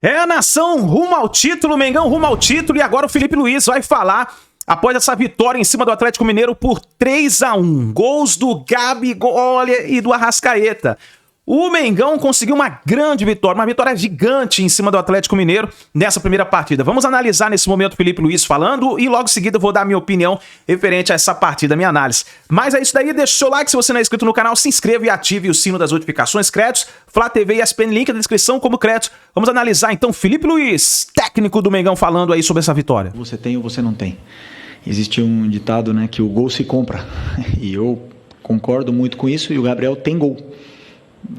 É a nação rumo ao título, Mengão rumo ao título, e agora o Felipe Luiz vai falar após essa vitória em cima do Atlético Mineiro por 3-1. Gols do Gabigol e do Arrascaeta. O Mengão conseguiu uma grande vitória, uma vitória gigante em cima do Atlético Mineiro nessa primeira partida. Vamos analisar nesse momento o Felipe Luiz falando e logo em seguida eu vou dar a minha opinião referente a essa partida, a minha análise. Mas é isso daí, deixa o seu like, se você não é inscrito no canal, se inscreva e ative o sino das notificações. Créditos, Flá TV e ESPN, link na descrição como créditos. Vamos analisar então Felipe Luiz, técnico do Mengão, falando aí sobre essa vitória. Você tem ou você não tem. Existe um ditado, né, que o gol se compra. E eu concordo muito com isso, e o Gabriel tem gol.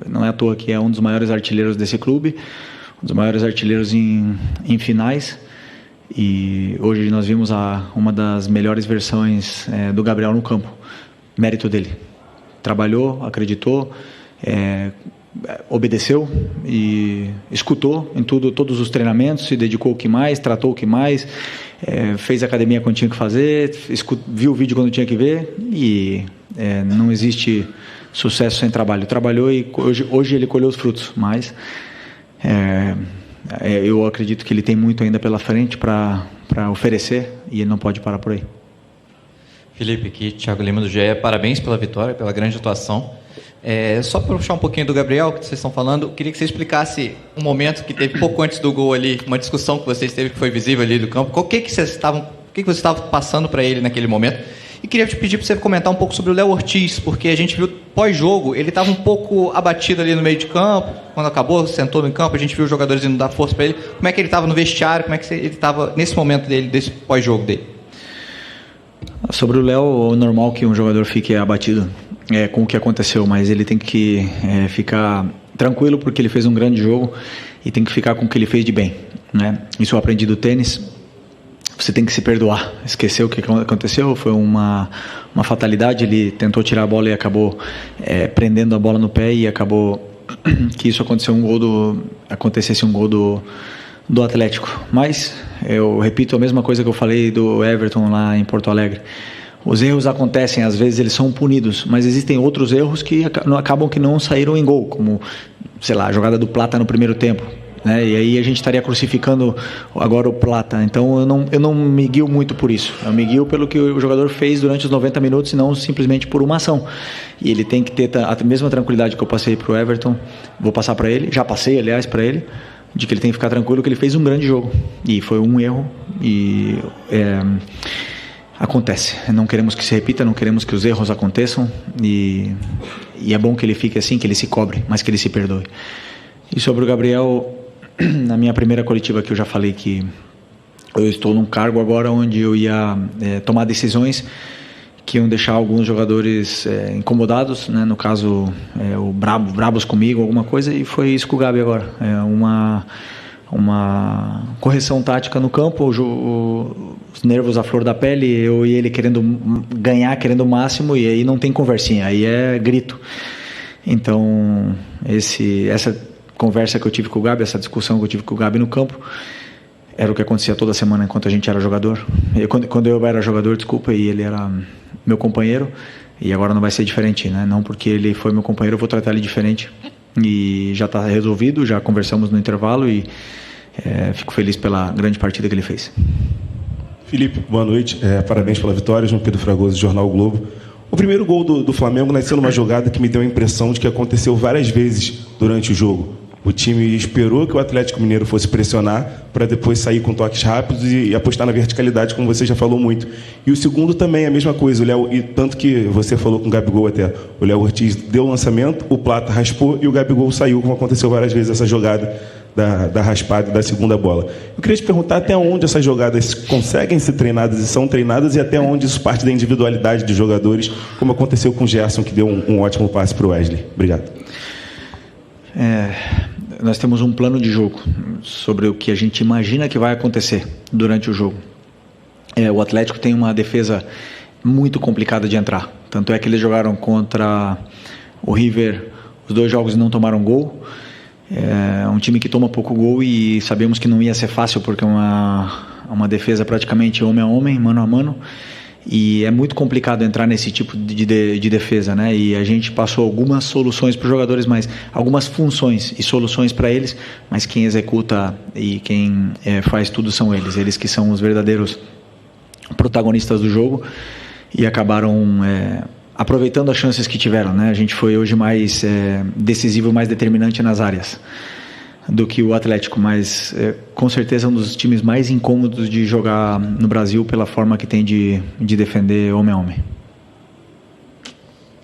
Não é à toa que é um dos maiores artilheiros desse clube, um dos maiores artilheiros em finais, e hoje nós vimos uma das melhores versões do Gabriel no campo. Mérito dele. Trabalhou, acreditou, obedeceu e escutou em todos os treinamentos, se dedicou o que mais, tratou o que mais, fez academia quando tinha que fazer, viu o vídeo quando tinha que ver, e não existe sucesso sem trabalho. Trabalhou e hoje ele colheu os frutos, mas eu acredito que ele tem muito ainda pela frente para oferecer, e ele não pode parar por aí. Felipe, aqui, Thiago Lima do GE, parabéns pela vitória, pela grande atuação. Só para puxar um pouquinho do Gabriel, que vocês estão falando, eu queria que você explicasse um momento que teve pouco antes do gol ali, uma discussão que vocês teve que foi visível ali do campo. O que você estava passando para ele naquele momento? E queria te pedir para você comentar um pouco sobre o Léo Ortiz, porque a gente viu pós-jogo, ele estava um pouco abatido ali no meio de campo, quando acabou, sentou no campo, a gente viu os jogadores indo dar força para ele. Como é que ele estava no vestiário, como é que ele estava nesse momento dele, desse pós-jogo dele? Sobre o Léo, é normal que um jogador fique abatido com o que aconteceu, mas ele tem que ficar tranquilo, porque ele fez um grande jogo, e tem que ficar com o que ele fez de bem, né? Isso eu aprendi do tênis. Você tem que se perdoar. Esqueceu o que aconteceu, foi uma fatalidade. Ele tentou tirar a bola e acabou prendendo a bola no pé, e acabou que isso acontecesse um gol do Atlético. Mas eu repito a mesma coisa que eu falei do Everton lá em Porto Alegre. Os erros acontecem, às vezes eles são punidos, mas existem outros erros que acabam que não saíram em gol, como, sei lá, a jogada do Plata no primeiro tempo, né? E aí a gente estaria crucificando agora o Plata. Então eu não me guio muito por isso. Eu me guio pelo que o jogador fez durante os 90 minutos, e não simplesmente por uma ação. E ele tem que ter a mesma tranquilidade que eu passei para o Everton, vou passar para ele, já passei, aliás, para ele, de que ele tem que ficar tranquilo, que ele fez um grande jogo. E foi um erro, e acontece. Não queremos que se repita, não queremos que os erros aconteçam, e é bom que ele fique assim, que ele se cobre, mas que ele se perdoe. E sobre o Gabriel, na minha primeira coletiva, que eu já falei que eu estou num cargo agora onde eu ia tomar decisões que iam deixar alguns jogadores incomodados, né? No caso, bravos comigo, alguma coisa, e foi isso com o Gabi agora. Uma correção tática no campo, os nervos à flor da pele, eu e ele querendo ganhar, querendo o máximo, e aí não tem conversinha, aí é grito. Então, essa conversa que eu tive com o Gabi, essa discussão que eu tive com o Gabi no campo, era o que acontecia toda semana enquanto a gente era jogador. Quando eu era jogador, e ele era meu companheiro, e agora não vai ser diferente, né? Não porque ele foi meu companheiro eu vou tratar ele diferente. E já está resolvido, já conversamos no intervalo, e fico feliz pela grande partida que ele fez. Felipe, boa noite, parabéns pela vitória. João Pedro Fragoso, Jornal o Globo. O primeiro gol do Flamengo nasceu numa jogada que me deu a impressão de que aconteceu várias vezes durante o jogo. O time esperou que o Atlético Mineiro fosse pressionar para depois sair com toques rápidos e apostar na verticalidade, como você já falou muito. E o segundo também é a mesma coisa. E tanto que você falou com o Gabigol até. O Léo Ortiz deu o lançamento, o Plata raspou e o Gabigol saiu, como aconteceu várias vezes essa jogada da raspada e da segunda bola. Eu queria te perguntar até onde essas jogadas conseguem ser treinadas e são treinadas, e até onde isso parte da individualidade dos jogadores, como aconteceu com o Gerson, que deu um ótimo passe para o Wesley. Obrigado. Nós temos um plano de jogo sobre o que a gente imagina que vai acontecer durante o jogo. O Atlético tem uma defesa muito complicada de entrar. Tanto é que eles jogaram contra o River, os 2 jogos não tomaram gol. É um time que toma pouco gol, e sabemos que não ia ser fácil, porque é uma defesa praticamente homem a homem, mano a mano. E é muito complicado entrar nesse tipo de defesa, né? E a gente passou algumas soluções para os jogadores, mas algumas funções e soluções para eles, mas quem executa e quem faz tudo são eles. Eles que são os verdadeiros protagonistas do jogo e acabaram aproveitando as chances que tiveram, né? A gente foi hoje mais decisivo, mais determinante nas áreas do que o Atlético, mas com certeza um dos times mais incômodos de jogar no Brasil pela forma que tem de defender homem a homem.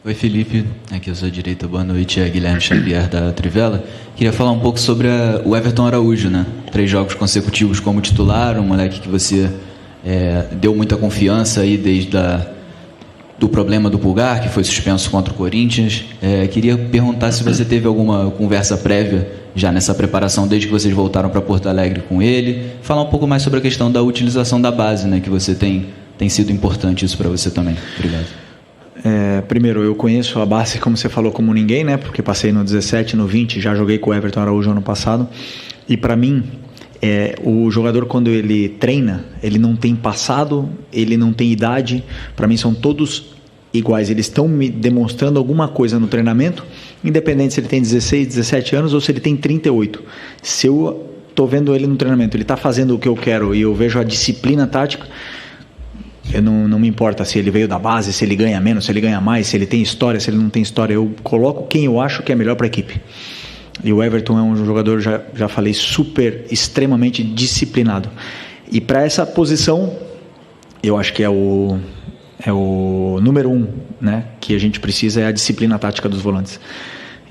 Oi, Felipe, aqui eu sou a direita, boa noite, é Guilherme Xavier da Trivela. Queria falar um pouco sobre o Everton Araújo, né? 3 jogos consecutivos como titular, um moleque que você deu muita confiança aí desde do problema do pulgar, que foi suspenso contra o Corinthians. Queria perguntar se você teve alguma conversa prévia já nessa preparação, desde que vocês voltaram para Porto Alegre com ele. Falar um pouco mais sobre a questão da utilização da base, né, que você tem sido importante isso para você também. Obrigado. Primeiro, eu conheço a base, como você falou, como ninguém, né, porque passei no 17, no 20, já joguei com o Everton Araújo ano passado. E para mim, o jogador, quando ele treina, ele não tem passado, ele não tem idade. Para mim são todos iguais, eles estão me demonstrando alguma coisa no treinamento, independente se ele tem 16, 17 anos ou se ele tem 38. Se eu estou vendo ele no treinamento, ele está fazendo o que eu quero e eu vejo a disciplina tática, eu não me importa se ele veio da base, se ele ganha menos, se ele ganha mais, se ele tem história, se ele não tem história. Eu coloco quem eu acho que é melhor para a equipe. E o Everton é um jogador, já falei, extremamente disciplinado. E para essa posição, eu acho que é o número 1, né, que a gente precisa, é a disciplina tática dos volantes.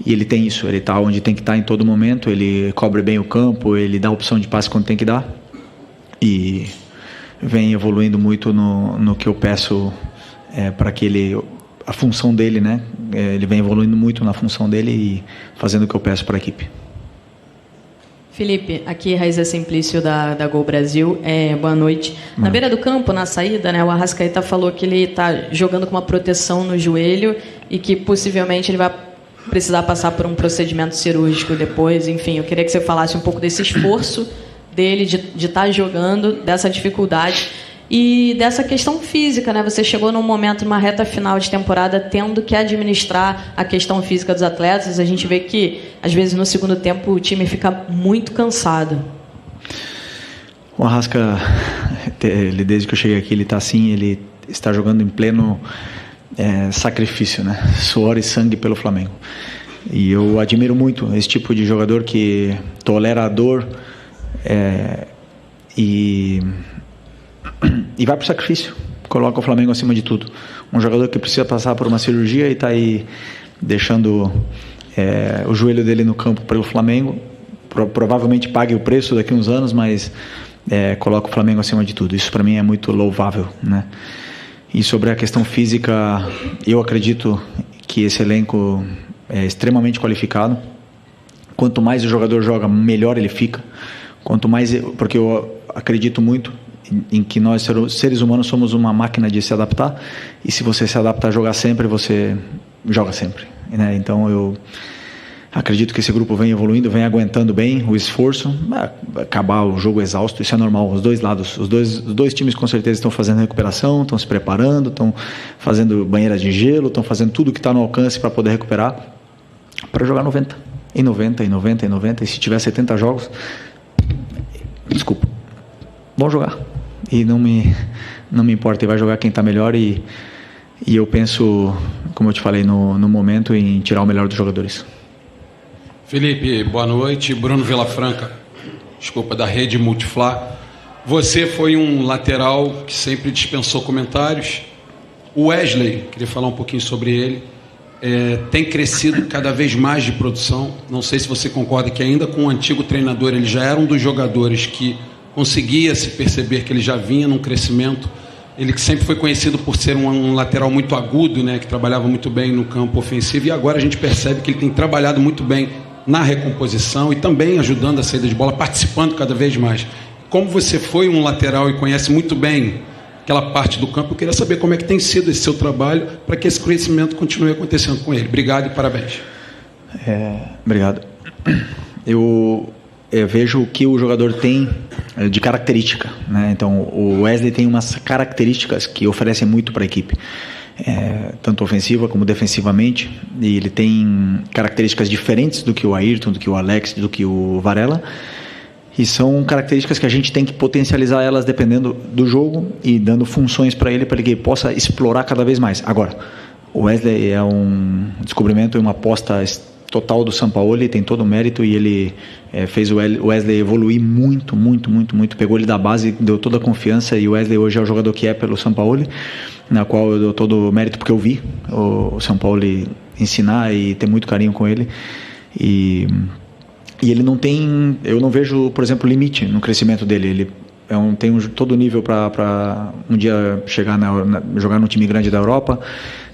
E ele tem isso, ele está onde tem que estar em todo momento, ele cobre bem o campo, ele dá opção de passe quando tem que dar. E vem evoluindo muito no que eu peço para que a função dele, né? Ele vem evoluindo muito na função dele e fazendo o que eu peço para a equipe. Felipe, aqui Raíza Simplício da Gol Brasil. Boa noite. Na beira do campo, na saída, né, o Arrascaeta falou que ele está jogando com uma proteção no joelho e que possivelmente ele vai precisar passar por um procedimento cirúrgico depois. Enfim, eu queria que você falasse um pouco desse esforço dele de estar jogando, dessa dificuldade e dessa questão física, né? Você chegou num momento, numa reta final de temporada, tendo que administrar a questão física dos atletas. A gente vê que, às vezes, no segundo tempo, o time fica muito cansado. O Arrasca, desde que eu cheguei aqui, ele está assim, ele está jogando em pleno sacrifício, né? Suor e sangue pelo Flamengo. E eu admiro muito esse tipo de jogador que tolera a dor e vai para o sacrifício, coloca o Flamengo acima de tudo. Um jogador que precisa passar por uma cirurgia e está aí deixando o joelho dele no campo pelo Flamengo, provavelmente pague o preço daqui a uns anos, mas coloca o Flamengo acima de tudo. Isso para mim é muito louvável, né? E sobre a questão física, eu acredito que esse elenco é extremamente qualificado. Quanto mais o jogador joga, melhor ele fica. Quanto mais, porque eu acredito muito em que nós, seres humanos, somos uma máquina de se adaptar, e se você se adapta a jogar sempre, você joga sempre, né? Então eu acredito que esse grupo vem evoluindo, vem aguentando bem o esforço. Acabar o jogo exausto, isso é normal, os dois lados, os dois times com certeza estão fazendo recuperação, estão se preparando, estão fazendo banheira de gelo, estão fazendo tudo que está no alcance para poder recuperar, para jogar 90, e 90, e 90, e 90, e se tiver 70 jogos, desculpa, vão jogar. E não me importa, e vai jogar quem está melhor, e eu penso, como eu te falei, no momento, em tirar o melhor dos jogadores. Felipe, boa noite. Bruno Vilafranca, da Rede Multiflá. Você foi um lateral que sempre dispensou comentários. O Wesley, queria falar um pouquinho sobre ele, tem crescido cada vez mais de produção. Não sei se você concorda que ainda com o antigo treinador ele já era um dos jogadores que conseguia se perceber que ele já vinha num crescimento. Ele que sempre foi conhecido por ser um lateral muito agudo, né, que trabalhava muito bem no campo ofensivo, e agora a gente percebe que ele tem trabalhado muito bem na recomposição e também ajudando a saída de bola, participando cada vez mais. Como você foi um lateral e conhece muito bem aquela parte do campo, eu queria saber como é que tem sido esse seu trabalho para que esse crescimento continue acontecendo com ele. Obrigado e parabéns. Obrigado. Eu vejo o que o jogador tem de característica, né? Então o Wesley tem umas características que oferecem muito para a equipe, tanto ofensiva como defensivamente, e ele tem características diferentes do que o Ayrton, do que o Alex, do que o Varela, e são características que a gente tem que potencializar elas dependendo do jogo e dando funções para ele que ele possa explorar cada vez mais. Agora, o Wesley é um descobrimento e uma aposta total do Sampaoli, tem todo o mérito, e ele fez o Wesley evoluir muito, pegou ele da base, deu toda a confiança, e o Wesley hoje é o jogador que é pelo Sampaoli, na qual eu dou todo o mérito porque eu vi o Sampaoli ensinar e ter muito carinho com ele, e ele não tem, eu não vejo, por exemplo, limite no crescimento dele. Ele tem todo o nível para um dia chegar jogar num time grande da Europa,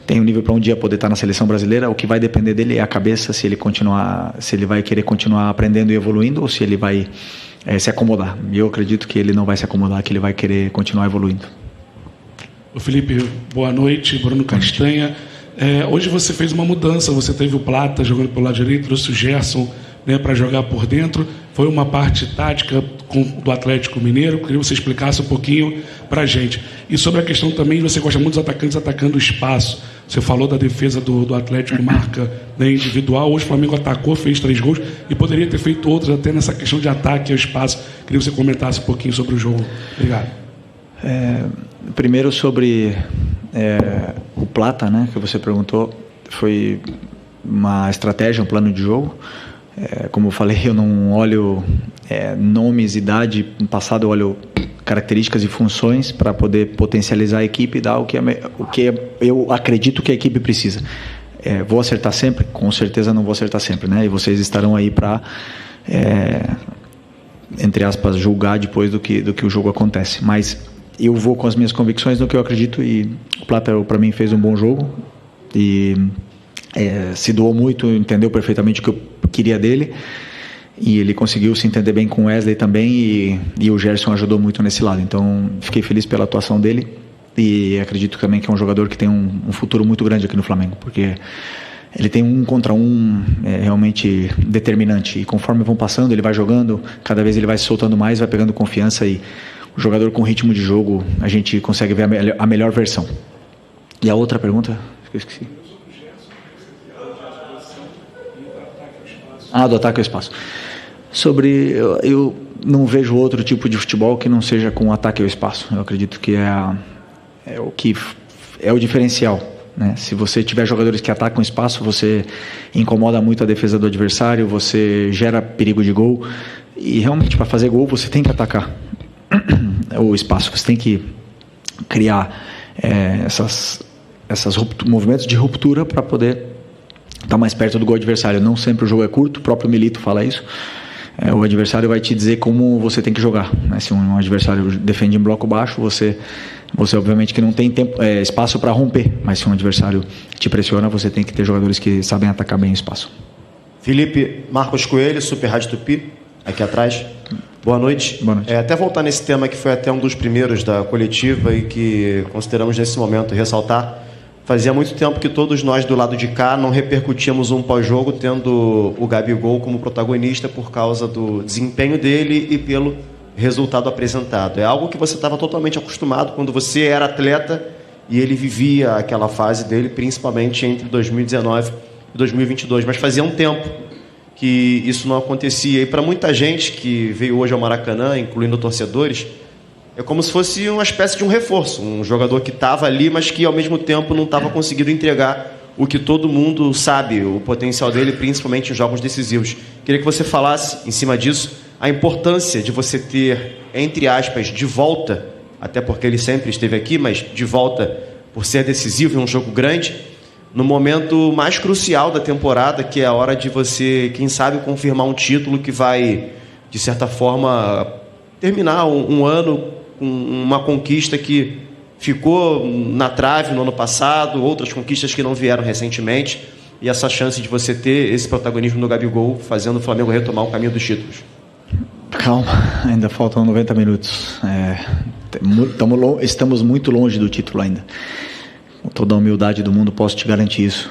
tem um nível para um dia poder estar na seleção brasileira. O que vai depender dele é a cabeça, se ele vai querer continuar aprendendo e evoluindo, ou se ele vai se acomodar. E eu acredito que ele não vai se acomodar, que ele vai querer continuar evoluindo. Ô Felipe, boa noite. Bruno Castanha. Hoje você fez uma mudança, você teve o Plata jogando pelo lado direito, trouxe o Gerson, né, para jogar por dentro. Foi uma parte tática do Atlético Mineiro. Queria que você explicasse um pouquinho para a gente. E sobre a questão também, você gosta muito dos atacantes atacando o espaço. Você falou da defesa do Atlético, marca, né, individual. Hoje o Flamengo atacou, fez 3 gols e poderia ter feito outros até nessa questão de ataque ao espaço. Queria que você comentasse um pouquinho sobre o jogo. Obrigado. Primeiro sobre o Plata, né, que você perguntou. Foi uma estratégia, um plano de jogo. Como eu falei, eu não olho nomes, idade. No passado eu olho características e funções para poder potencializar a equipe e dar o que eu acredito que a equipe precisa. Vou acertar sempre? Com certeza não vou acertar sempre, né? E vocês estarão aí para, entre aspas, julgar depois do que o jogo acontece. Mas eu vou com as minhas convicções no que eu acredito, e o Plata, para mim, fez um bom jogo e se doou muito, entendeu perfeitamente o que eu queria dele, e ele conseguiu se entender bem com o Wesley também, e o Gerson ajudou muito nesse lado. Então fiquei feliz pela atuação dele, e acredito também que é um jogador que tem um futuro muito grande aqui no Flamengo, porque ele tem 1 contra 1 realmente determinante, e conforme vão passando, ele vai jogando, cada vez ele vai se soltando mais, vai pegando confiança, e o jogador com ritmo de jogo, a gente consegue ver a melhor versão. E a outra pergunta? Eu esqueci. Do ataque ao espaço. Eu não vejo outro tipo de futebol que não seja com ataque ao espaço. Eu acredito que é o diferencial, né? Se você tiver jogadores que atacam o espaço, você incomoda muito a defesa do adversário, você gera perigo de gol, e realmente para fazer gol você tem que atacar o espaço, você tem que criar esses movimentos de ruptura para poder estar mais perto do gol adversário. Não sempre o jogo é curto, o próprio Milito fala isso. O adversário vai te dizer como você tem que jogar, né? Se um adversário defende em bloco baixo, você obviamente que não tem espaço para romper, mas se um adversário te pressiona, você tem que ter jogadores que sabem atacar bem o espaço. Felipe, Marcos Coelho, Super Rádio Tupi, aqui atrás. Boa noite. Boa noite. Até voltar nesse tema que foi até um dos primeiros da coletiva e que consideramos nesse momento ressaltar. Fazia muito tempo que todos nós do lado de cá não repercutíamos um pós-jogo tendo o Gabigol como protagonista por causa do desempenho dele e pelo resultado apresentado. É algo que você estava totalmente acostumado quando você era atleta e ele vivia aquela fase dele, principalmente entre 2019 e 2022. Mas fazia um tempo que isso não acontecia. E para muita gente que veio hoje ao Maracanã, incluindo torcedores, é como se fosse uma espécie de um reforço, um jogador que estava ali, mas que ao mesmo tempo não estava conseguindo entregar o que todo mundo sabe, o potencial dele, principalmente em jogos decisivos. Queria que você falasse, em cima disso, a importância de você ter, entre aspas, de volta, até porque ele sempre esteve aqui, mas de volta por ser decisivo em um jogo grande, no momento mais crucial da temporada, que é a hora de você, quem sabe, confirmar um título que vai, de certa forma, terminar um ano com uma conquista que ficou na trave no ano passado, outras conquistas que não vieram recentemente, e essa chance de você ter esse protagonismo no Gabigol, fazendo o Flamengo retomar o caminho dos títulos. Calma, ainda faltam 90 minutos. Estamos muito longe do título ainda. Com toda a humildade do mundo, posso te garantir isso.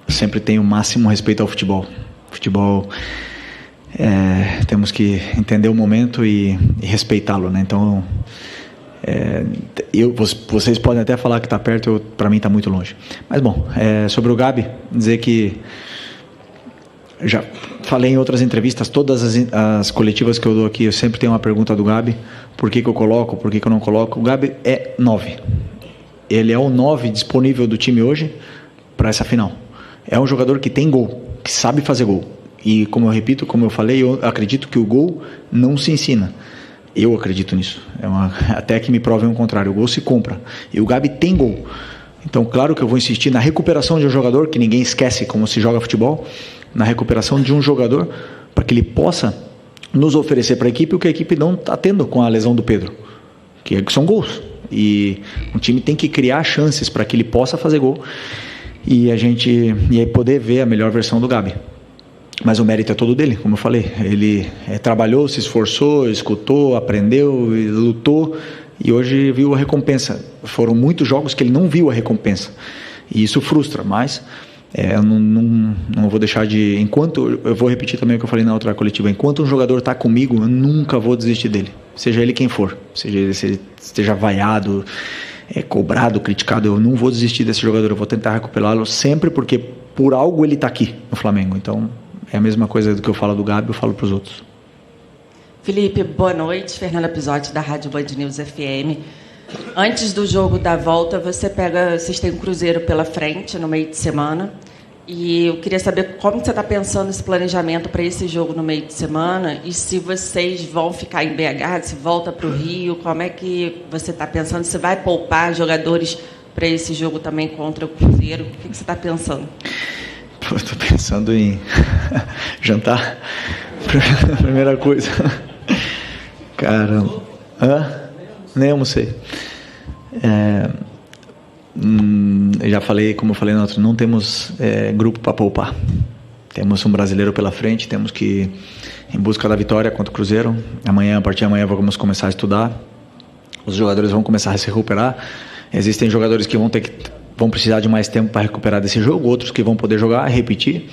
Sempre tenho o máximo respeito ao futebol. Futebol temos que entender o momento e respeitá-lo, né? Então, vocês podem até falar que está perto, para mim está muito longe. Mas bom, sobre o Gabi, dizer que já falei em outras entrevistas, todas as coletivas que eu dou aqui, eu sempre tenho uma pergunta do Gabi: por que eu coloco, por que eu não coloco? O Gabi é 9. Ele é o 9 disponível do time hoje para essa final. É um jogador que tem gol, que sabe fazer gol. E como eu repito, como eu falei, eu acredito que o gol não se ensina. Eu acredito nisso. Até que me provem o contrário. O gol se compra. E o Gabi tem gol. Então, claro que eu vou insistir na recuperação de um jogador, que ninguém esquece como se joga futebol, na recuperação de um jogador, para que ele possa nos oferecer para a equipe o que a equipe não está tendo com a lesão do Pedro, que são gols. E o time tem que criar chances para que ele possa fazer gol e aí poder ver a melhor versão do Gabi. Mas o mérito é todo dele, como eu falei. Ele trabalhou, se esforçou, escutou, aprendeu, lutou e hoje viu a recompensa. Foram muitos jogos que ele não viu a recompensa e isso frustra, mas eu não vou deixar de... eu vou repetir também o que eu falei na outra coletiva: enquanto um jogador está comigo, eu nunca vou desistir dele, seja ele quem for, se ele esteja vaiado, cobrado, criticado, eu não vou desistir desse jogador, eu vou tentar recuperá-lo sempre, porque por algo ele está aqui no Flamengo. Então é a mesma coisa do que eu falo do Gabi, eu falo para os outros. Felipe, boa noite. Fernanda Pisotti, da Rádio Band News FM. Antes do jogo da volta, vocês têm um Cruzeiro pela frente no meio de semana, e eu queria saber como você está pensando esse planejamento para esse jogo no meio de semana, e se vocês vão ficar em BH, se volta para o Rio, como é que você está pensando? Se vai poupar jogadores para esse jogo também contra o Cruzeiro? O que você está pensando? Estou pensando em jantar, primeira coisa. Caramba. Nem almocei. Já falei, como eu falei na outra, não temos grupo para poupar. Temos um brasileiro pela frente, temos que ir em busca da vitória contra o Cruzeiro. A partir de amanhã vamos começar a estudar. Os jogadores vão começar a se recuperar. Existem jogadores que vão precisar de mais tempo para recuperar desse jogo, outros que vão poder jogar, repetir.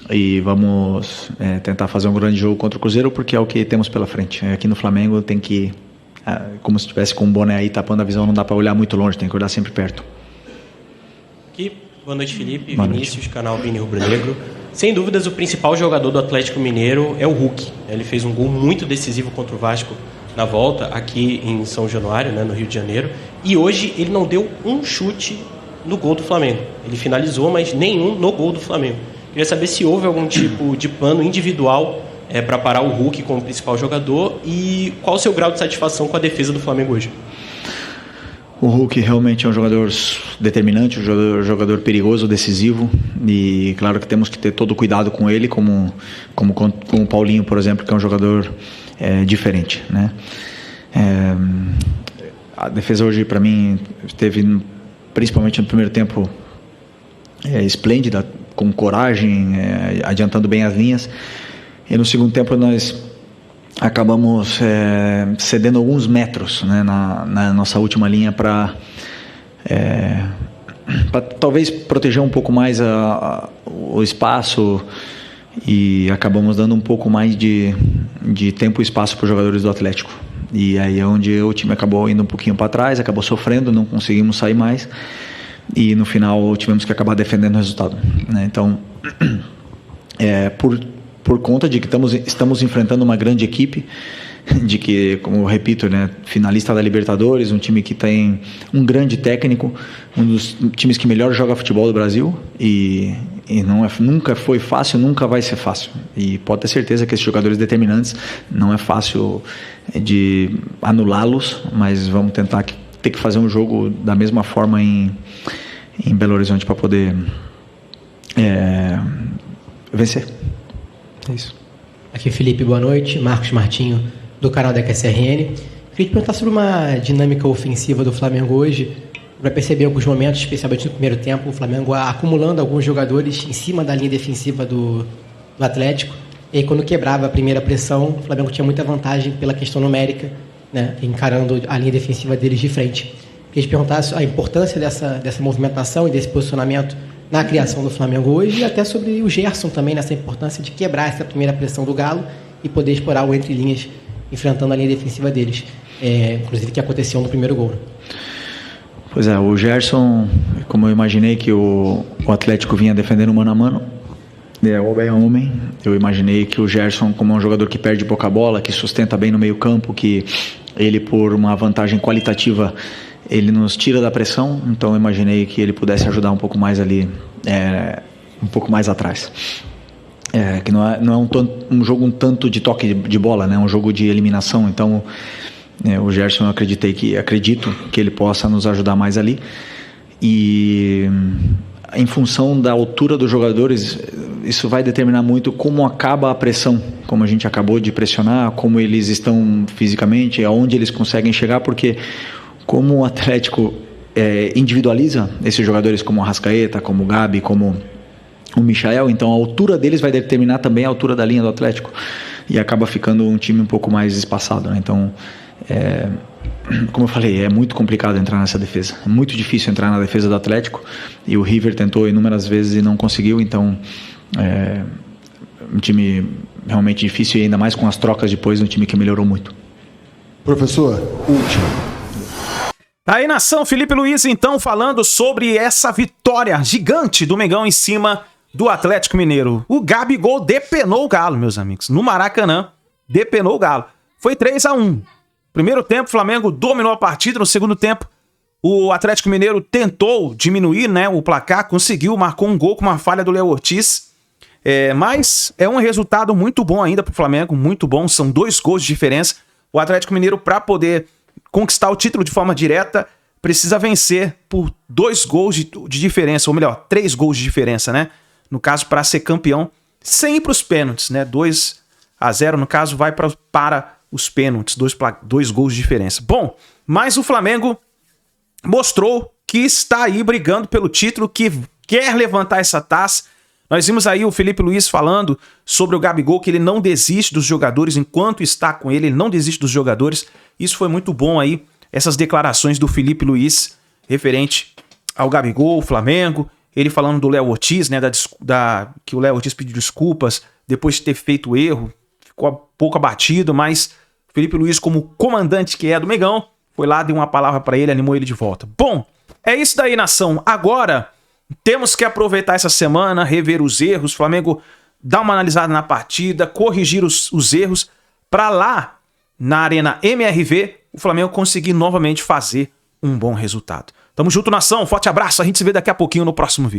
E vamos tentar fazer um grande jogo contra o Cruzeiro, porque é o que temos pela frente. Aqui no Flamengo tem que... como se estivesse com um boné aí tapando a visão, não dá para olhar muito longe, tem que olhar sempre perto. Aqui, boa noite, Felipe. Boa Vinícius, noite. Canal Vini Rubro Negro. Sem dúvidas, o principal jogador do Atlético Mineiro é o Hulk. Ele fez um gol muito decisivo contra o Vasco na volta, aqui em São Januário, no Rio de Janeiro. E hoje ele não deu um chute no gol do Flamengo. Ele finalizou, mas nenhum no gol do Flamengo. Queria saber se houve algum tipo de plano individual para parar o Hulk como principal jogador, e qual o seu grau de satisfação com a defesa do Flamengo hoje? O Hulk realmente é um jogador determinante, um jogador perigoso, decisivo, e claro que temos que ter todo o cuidado com ele, como com o Paulinho, por exemplo, que é um jogador diferente, né? A defesa hoje, para mim, esteve, principalmente no primeiro tempo, esplêndida, com coragem, adiantando bem as linhas. E no segundo tempo nós acabamos cedendo alguns metros, né, na nossa última linha para talvez proteger um pouco mais o espaço, e acabamos dando um pouco mais de tempo e espaço para os jogadores do Atlético. E aí é onde o time acabou indo um pouquinho para trás, acabou sofrendo, não conseguimos sair mais, e no final tivemos que acabar defendendo o resultado, né? Então, por conta de que estamos enfrentando uma grande equipe, de que, como eu repito, né, finalista da Libertadores, um time que tem um grande técnico, um dos times que melhor joga futebol do Brasil, e nunca foi fácil, nunca vai ser fácil. E pode ter certeza que esses jogadores determinantes não é fácil de anulá-los, mas vamos tentar ter que fazer um jogo da mesma forma em Belo Horizonte para poder vencer. É isso. Aqui Felipe, boa noite. Marcos Martinho, do canal da QSRN. Queria te perguntar sobre uma dinâmica ofensiva do Flamengo hoje. Para perceber alguns momentos, especialmente no primeiro tempo, o Flamengo acumulando alguns jogadores em cima da linha defensiva do Atlético. E aí, quando quebrava a primeira pressão, o Flamengo tinha muita vantagem pela questão numérica, né, encarando a linha defensiva deles de frente. Queria te perguntar a importância dessa movimentação e desse posicionamento na criação do Flamengo hoje, e até sobre o Gerson também, nessa importância de quebrar essa primeira pressão do Galo e poder explorar o entre linhas, enfrentando a linha defensiva deles, inclusive que aconteceu no primeiro gol. Pois é, o Gerson, como eu imaginei que o Atlético vinha defendendo mano a mano, homem a homem, eu imaginei que o Gerson, como um jogador que perde pouca bola, que sustenta bem no meio campo, que ele, por uma vantagem qualitativa, ele nos tira da pressão, então eu imaginei que ele pudesse ajudar um pouco mais ali, um pouco mais atrás. Que não é um jogo um tanto de toque de bola, né? É um jogo de eliminação, então o Gerson eu acredito que ele possa nos ajudar mais ali, e em função da altura dos jogadores, isso vai determinar muito como acaba a pressão, como a gente acabou de pressionar, como eles estão fisicamente, aonde eles conseguem chegar, porque como o Atlético individualiza esses jogadores como o Arrascaeta, como o Gabi, como o Michael, então a altura deles vai determinar também a altura da linha do Atlético, e acaba ficando um time um pouco mais espaçado, né? Então, como eu falei, é muito complicado entrar nessa defesa, é muito difícil entrar na defesa do Atlético, e o River tentou inúmeras vezes e não conseguiu, então um time realmente difícil, e ainda mais com as trocas depois, um time que melhorou muito. Professor, último. Aí, nação, Felipe Luiz, então, falando sobre essa vitória gigante do Mengão em cima do Atlético Mineiro. O Gabigol depenou o Galo, meus amigos. No Maracanã, depenou o Galo. Foi 3-1. Primeiro tempo, o Flamengo dominou a partida. No segundo tempo, o Atlético Mineiro tentou diminuir, né, o placar, conseguiu, marcou um gol com uma falha do Léo Ortiz. Mas é um resultado muito bom ainda pro Flamengo, muito bom. São 2 gols de diferença. O Atlético Mineiro, para poder conquistar o título de forma direta, precisa vencer por 2 gols de diferença, ou melhor, 3 gols de diferença, né? No caso, para ser campeão, sem ir para os pênaltis, né? 2-0, no caso, vai para os pênaltis, 2 gols de diferença. Bom, mas o Flamengo mostrou que está aí brigando pelo título, que quer levantar essa taça. Nós vimos aí o Felipe Luiz falando sobre o Gabigol, que ele não desiste dos jogadores, enquanto está com ele não desiste dos jogadores. Isso foi muito bom aí, essas declarações do Felipe Luiz referente ao Gabigol, o Flamengo, ele falando do Léo Ortiz, né, que o Léo Ortiz pediu desculpas depois de ter feito o erro, ficou um pouco abatido, mas o Felipe Luiz, como comandante que é do Mengão, foi lá, deu uma palavra para ele, animou ele de volta. Bom, é isso daí, nação. Agora temos que aproveitar essa semana, rever os erros, o Flamengo dar uma analisada na partida, corrigir os erros, para lá, na Arena MRV, o Flamengo conseguir novamente fazer um bom resultado. Tamo junto, nação. Forte abraço. A gente se vê daqui a pouquinho no próximo vídeo.